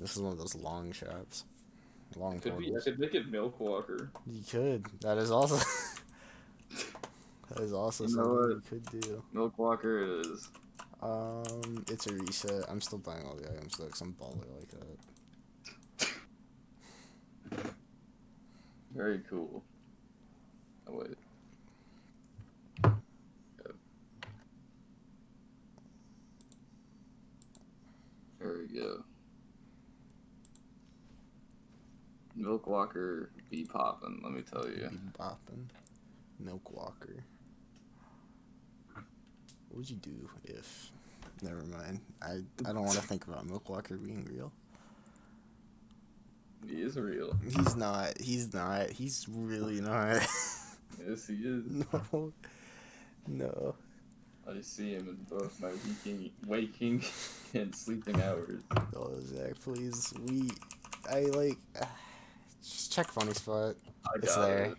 This is one of those long shops. Long Could be. I portals. could make it Milk Walker. You could. That is also that is also You know something what? you could do. Milk Walker it is. It's a reset. I'm still buying all the items though, 'cause I'm baller like that. Very cool. Oh wait. Yep. There we go. Milk Walker be poppin', let me tell you. Be bopping. Milk Walker. What would you do if? Never mind. I don't want to think about Milk Walker being real. He is real. He's not. He's not. He's really not. Yes, he is. No. No. I see him in both my waking and sleeping hours. Oh, Zach, please. Just check funny spot. I It's got there. it.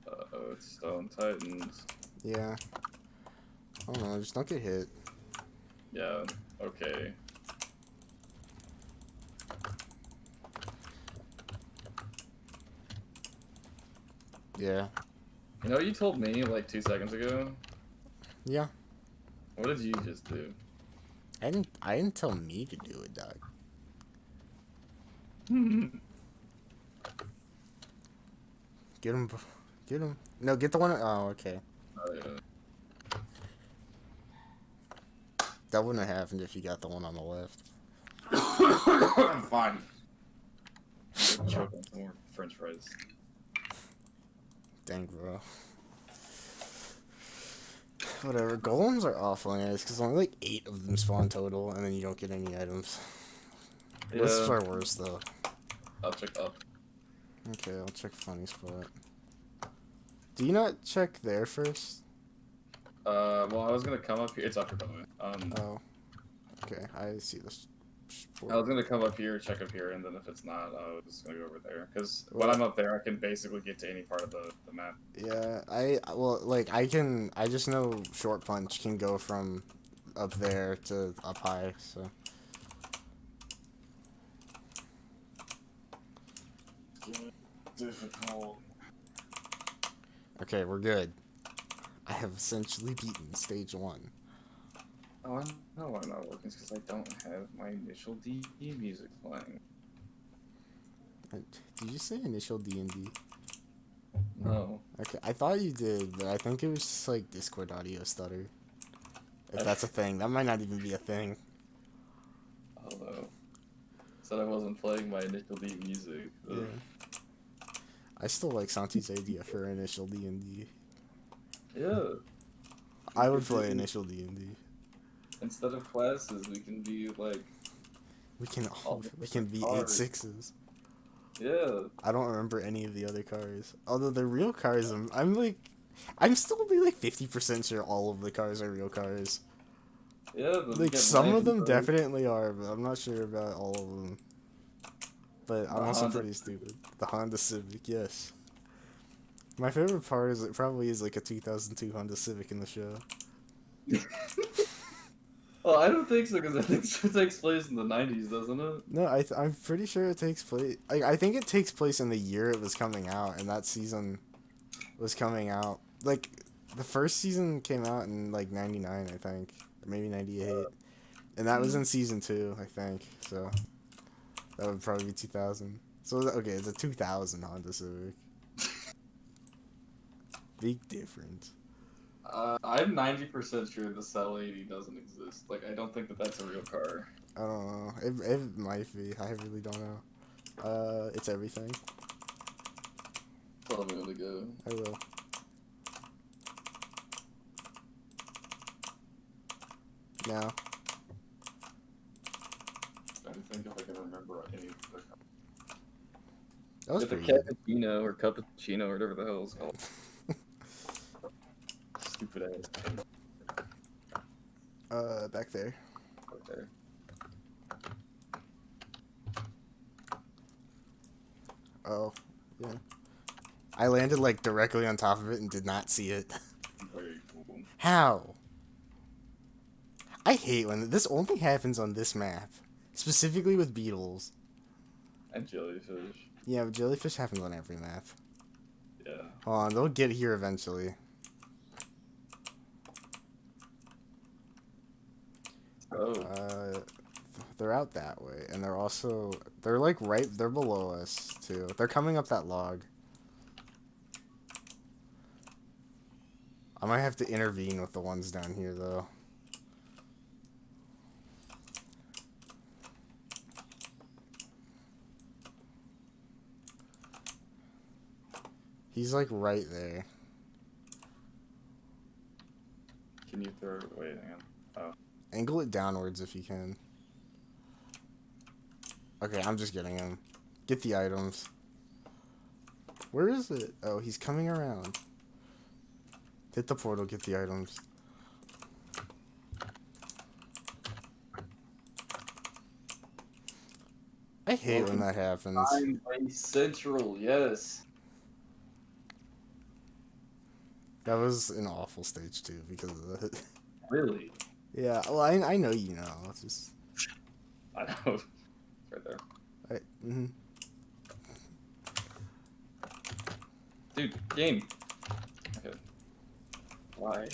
Uh-oh, it's Stone Titans. Yeah. I don't know. Just don't get hit. Yeah, okay. Yeah. You know what you told me like 2 seconds ago? Yeah. What did you just do? I didn't tell me to do it, dog. Get him. Get him. No, get the one. Oh, okay. Oh, yeah. That wouldn't have happened if you got the one on the left. I'm fine. Choke on some more French fries. Dang, bro. Whatever. Golems are awful anyways, because only like 8 of them spawn total, and then you don't get any items. Yeah. Lists are worse, though. I'll check up. Okay, I'll check funny spot. Do you not check there first? Well, I was gonna come up here. It's up here, by the way. Oh. Okay, I see this. I was gonna come up here, check up here, and then if it's not, I was gonna go over there. Because when Well- I'm up there, I can basically get to any part of the map. Yeah, I just know short punch can go from up there to up high, so. Difficult. Okay, we're good. I have essentially beaten stage 1. Oh, I know why I'm not working. It's because I don't have my initial D music playing. Did you say initial D&D? No. Okay, I thought you did, but I think it was just like Discord audio stutter. If that's a thing, that might not even be a thing. Although, said I wasn't playing my initial D music. Ugh. Yeah. I still like Santi's idea for initial D&D. Yeah. I would play initial D&D. Instead of classes, we can be like. We can be Cars. 8-6s. Yeah. I don't remember any of the other cars. Although the real cars, I'm still only like 50% sure all of the cars are real cars. Yeah. But Like some of them definitely are, but I'm not sure about all of them. But I'm also Honda. pretty stupid. The Honda Civic, yes. My favorite part is it probably is like a 2002 Honda Civic in the show. Well, I don't think so because I think it takes place in the 90s, doesn't it? No, I'm pretty sure it takes place. I think it takes place in the year it was coming out, and that season was coming out. Like the first season came out in like '99, I think, or maybe '98, and that was in season 2, I think. So that would probably be 2000. So okay, it's a 2000 Honda Civic. Big difference. I'm 90% sure the Cell 80 doesn't exist. Like, I don't think that that's a real car. I don't know. It might be. I really don't know. It's everything. Tell me when to go. I will. Now. I think if I can remember any of the That was Get the pretty good. cappuccino or cappuccino or whatever the hell it's called. Stupid ass. Back there. Okay. Oh, yeah. I landed like directly on top of it and did not see it. Very cool. How? I hate when this only happens on this map, specifically with beetles. And jellyfish. Yeah, but jellyfish happens on every map. Yeah. Hold on, they'll get here eventually. Oh. They're out that way, and they're like they're below us too. They're coming up that log. I might have to intervene with the ones down here though. He's like right there. Can you throw? Wait, hang on. Oh. Angle it downwards if you can. Okay, I'm just getting him. Get the items. Where is it? Oh, he's coming around. Hit the portal, get the items. I hate when that happens. I'm central, yes. That was an awful stage too because of that. Really? Yeah, well, I know you know. It's just. I know. It's right there. Mm-hmm. Dude, game. Okay. Why?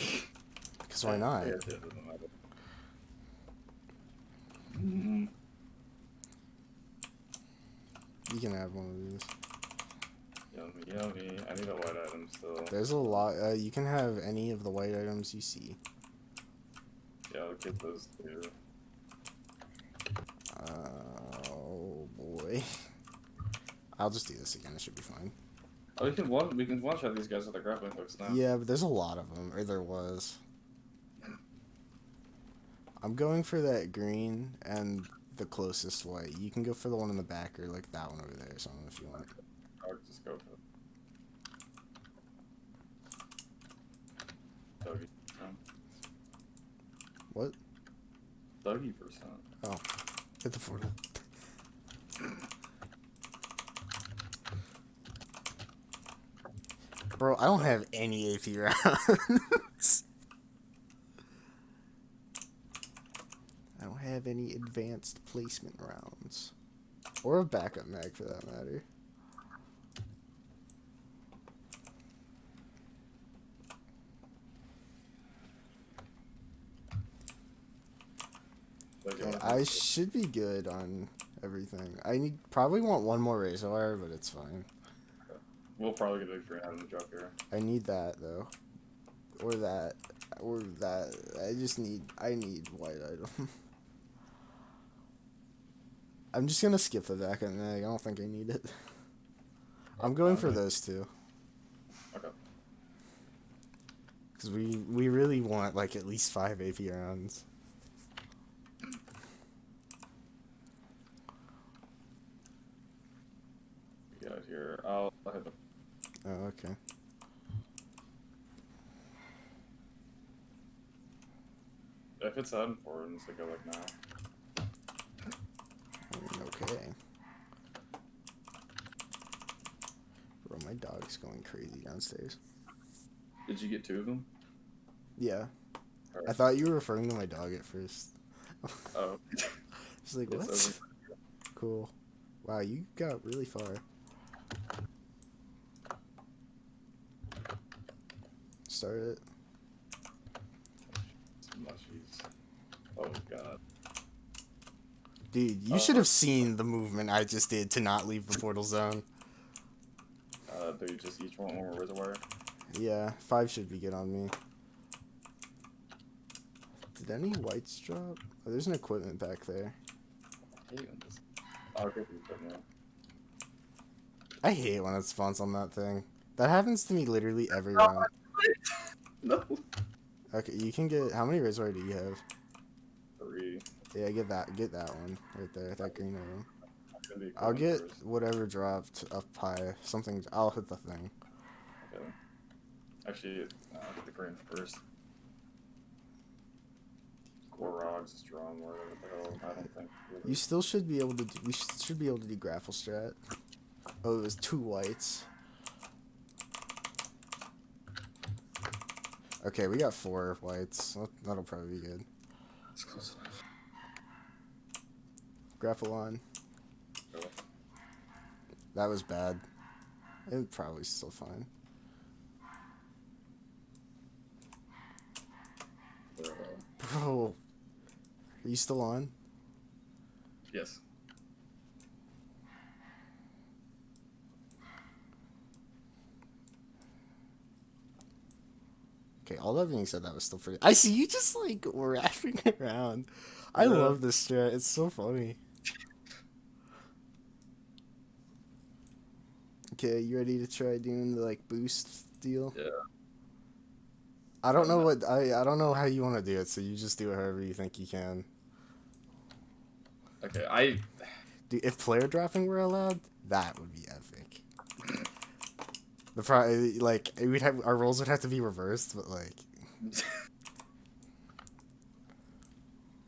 Because why not? Yeah, it doesn't matter. Mm-hmm. You can have one of these. Yummy. I need a white item still. There's a lot. You can have any of the white items you see. Yeah, I'll get those too. Oh boy. I'll just do this again. It should be fine. Oh, we can one shot these guys with the grappling hooks now. Yeah, but there's a lot of them, or there was. I'm going for that green and the closest white. You can go for the one in the back or like that one over there or something if you want. I'll just go for it. Dougie. What? 30%. Oh, hit the portal. Bro, I don't have any AP rounds. I don't have any advanced placement rounds. Or a backup mag for that matter. Okay, I should be good on everything. I probably want one more razor wire, but it's fine. We'll probably get a green item drop here. I need that though, or that, or that. I need white item. I'm just gonna skip the backup mag. I don't think I need it. I'm going for those two. Okay. Because we really want like at least 5 AP rounds. Get out here. I'll hit the. Oh, okay. If it's that important, so go like now. Okay. Bro, my dog's going crazy downstairs. Did you get 2 of them? Yeah. Or... I thought you were referring to my dog at first. Oh. She's like, what? Cool. Wow, you got really far. Start it. Oh god. Dude, you should have seen the movement I just did to not leave the portal zone. Do you just each want one more reservoir? Yeah, 5 should be good on me. Did any whites drop? Oh, there's an equipment back there. I'll get the equipment. I hate when it spawns on that thing. That happens to me literally every round. No. Okay, you can get. How many reservoir do you have? 3. Yeah, get that one right there. That green item. I'll get whatever dropped up high. Something. I'll hit the thing. Okay. Actually, I'll get the green first. Rog's strong or whatever the hell. I don't think. You still should be able to. We should be able to do grapple strat. Oh, it was 2 whites. Okay, we got 4 whites. That'll probably be good. It's close enough. Grapple on. Oh, That was bad. It's probably still fine. bro. Bro, are you still on? Yes. Okay, all that being said, that was still pretty. I see you just like wrapping around. I Yeah. love this strat. It's so funny. Okay, you ready to try doing the like boost deal? Yeah. I don't know what I don't know how you want to do it, so you just do it however you think you can. Okay, Dude, if player dropping were allowed, that would be epic. Like we'd have our roles would have to be reversed, but like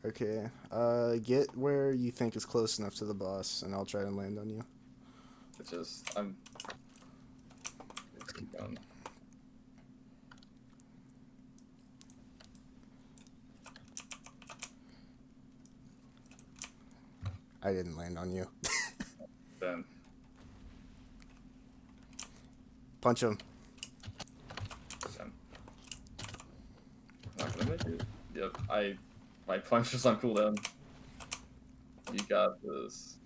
okay, get where you think is close enough to the boss, and I'll try and land on you. let's keep going. I didn't land on you. Then. Punch him. Then. Not gonna make it. Yep, my punch was on cooldown. You got this.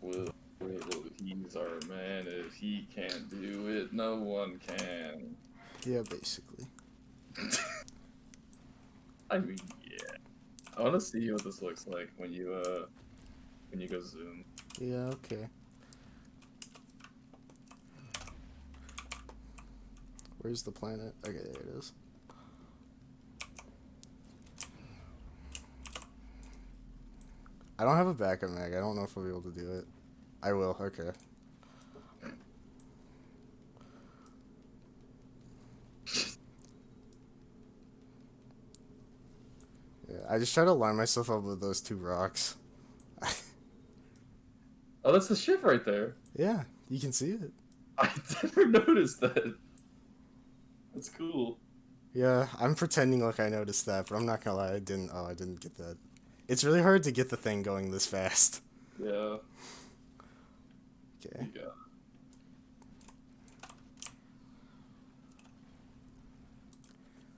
Will, he's our man. If he can't do it, no one can. Yeah, basically. I mean, yeah. I want to see what this looks like when you go zoom. Yeah, okay. Where's the planet? Okay, there it is. I don't have a backup mag. I don't know if I'll be able to do it. I will, okay. Yeah, I just try to line myself up with those 2 rocks. Oh, that's the ship right there. Yeah, you can see it. I never noticed that. That's cool. Yeah, I'm pretending like I noticed that, but I'm not gonna lie, I didn't. Oh, I didn't get that. It's really hard to get the thing going this fast. Yeah. Okay. You got it.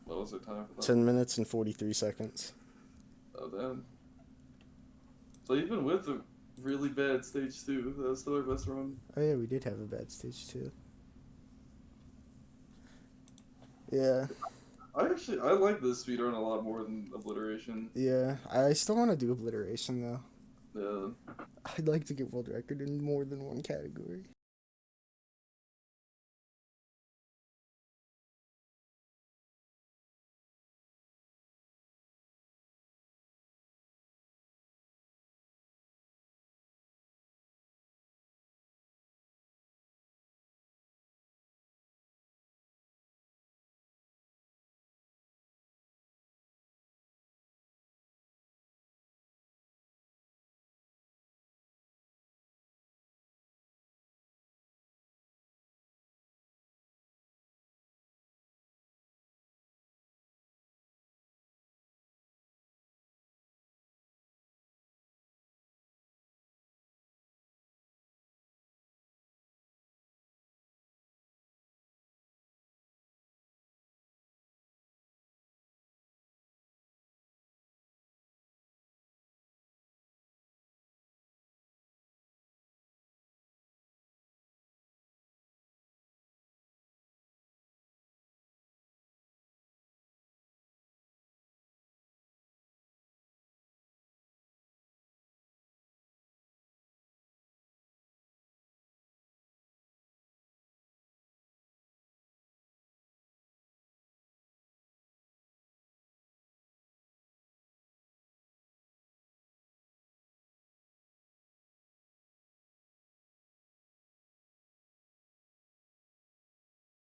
What was the time for that? 10 minutes and 43 seconds. Oh, damn. So even with the really bad stage 2, that was still our best run. Oh yeah, we did have a bad stage too. Yeah, I like this speedrun a lot more than Obliteration. yeah. I still want to do obliteration though. Yeah. I'd like to get world record in more than one category.